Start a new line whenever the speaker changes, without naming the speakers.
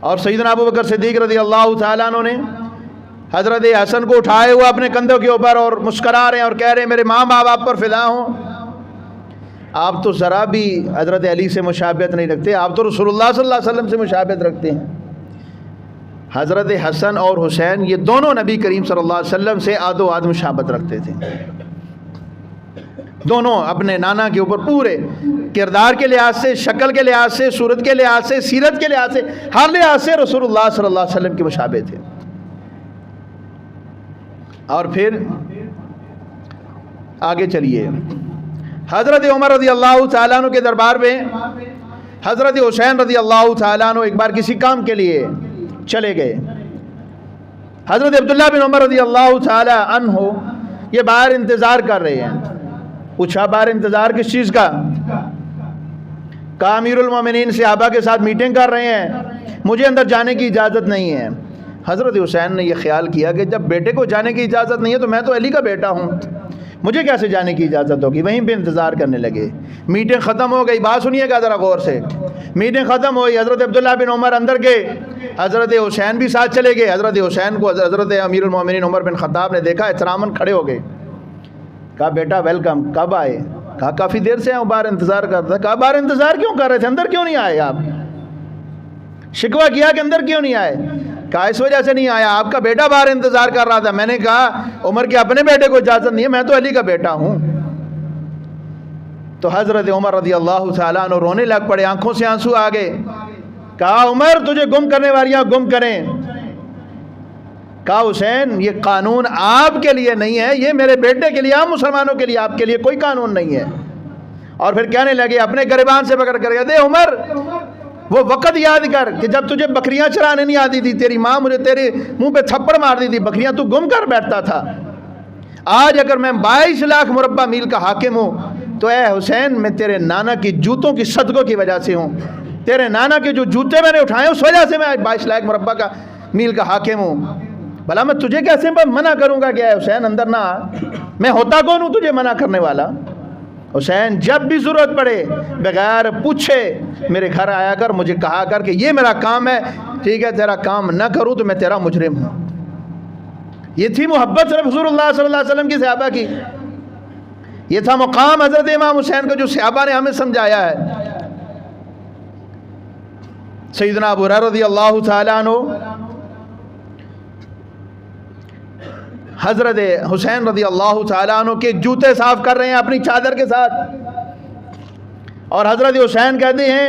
اور سیدنا ابو بکر صدیق رضی اللہ تعالیٰ عنہ نے حضرت حسن کو اٹھائے ہوا اپنے کندھوں کے اوپر اور مسکرا رہے ہیں اور کہہ رہے ہیں میرے ماں باپ آپ پر فدا ہوں. آپ تو ذرا بھی حضرت علی سے مشابہت نہیں رکھتے, آپ تو رسول اللہ صلی اللہ علیہ وسلم سے مشابہت رکھتے ہیں. حضرت حسن اور حسین یہ دونوں نبی کریم صلی اللہ علیہ وسلم سے آد و آد مشابہت رکھتے تھے. دونوں اپنے نانا کے اوپر پورے کردار کے لحاظ سے, شکل کے لحاظ سے, صورت کے لحاظ سے, سیرت کے لحاظ سے, ہر لحاظ سے رسول اللہ صلی اللہ علیہ وسلم کے مشابہ تھے. اور پھر آگے چلیے, حضرت عمر رضی اللہ تعالیٰ عنہ کے دربار میں حضرت حسین رضی اللہ تعالیٰ عنہ ایک بار کسی کام کے لیے چلے گئے. حضرت عبداللہ بن عمر رضی اللہ تعالیٰ عنہ یہ باہر انتظار کر رہے ہیں. پوچھا باہر انتظار کس چیز کا؟ کہا امیر المومنین صحابہ کے ساتھ میٹنگ کر رہے ہیں, مجھے اندر جانے کی اجازت نہیں ہے. حضرت حسین نے یہ خیال کیا کہ جب بیٹے کو جانے کی اجازت نہیں ہے تو میں تو علی کا بیٹا ہوں, مجھے کیسے جانے کی اجازت ہوگی. وہیں پہ انتظار کرنے لگے. میٹنگ ختم ہو گئی, بات سنیے گا ذرا غور سے. میٹنگ ختم ہوئی, حضرت عبداللہ بن عمر اندر گئے, حضرت حسین بھی ساتھ چلے گئے. حضرت حسین کو حضرت امیر المومنین عمر بن خطاب نے دیکھا, احتراماً کھڑے ہو گئے. کہا بیٹا ویلکم, کب آئے؟ کہا کافی دیر سے آؤں, باہر انتظار کرتا. کہا باہر انتظار کیوں کر رہے تھے, اندر کیوں نہیں آئے آپ؟ شکوہ کیا کہ اندر کیوں نہیں آئے؟ کہا اس وجہ سے نہیں آیا, آپ کا بیٹا باہر انتظار کر رہا تھا. میں نے کہا عمر کے اپنے بیٹے کو اجازت نہیں ہے, میں تو علی کا بیٹا ہوں. تو حضرت عمر رضی اللہ تعالیٰ عنہ رونے لگ پڑے, آنکھوں سے آنسو آ گئے. کہا عمر تجھے گم کرنے والیاں گم کریں. کہا حسین یہ قانون آپ کے لیے نہیں ہے, یہ میرے بیٹے کے لیے, عام مسلمانوں کے لیے, آپ کے لیے کوئی قانون نہیں ہے. اور پھر کہنے لگے اپنے گریبان سے پکڑ کر دے عمر وہ وقت یاد کر کہ جب تجھے بکریاں چرانے نہیں آتی تھی, تیری ماں مجھے تیرے منہ پہ تھپڑ مار دی تھی, بکریاں تو گم کر بیٹھتا تھا. آج اگر میں 22 لاکھ مربع میل کا حاکم ہوں تو اے حسین میں تیرے نانا کی جوتوں کی صدقوں کی وجہ سے ہوں. تیرے نانا کے جو جوتے میں نے اٹھائے اس وجہ سے میں آج 22 لاکھ مربع کا میل کا حاکم ہوں. بھلا میں تجھے کیسے منع کروں گا کہ اے حسین اندر نہ آ, میں ہوتا کون ہوں تجھے منع کرنے والا. حسین جب بھی ضرورت پڑے بغیر پوچھے میرے گھر آیا کر, مجھے کہا کر کہ یہ میرا کام ہے, ٹھیک ہے تیرا کام نہ کروں تو میں تیرا مجرم ہوں. یہ تھی محبت رسول اللہ صلی اللہ علیہ وسلم کی صحابہ کی, یہ تھا مقام حضرت امام حسین کا جو صحابہ نے ہمیں سمجھایا ہے. سیدنا ابو ہریرہ رضی اللہ تعالیٰ عنہ حضرت حسین رضی اللہ تعالیٰ عنہ کے جوتے صاف کر رہے ہیں اپنی چادر کے ساتھ, اور حضرت حسین کہتے ہیں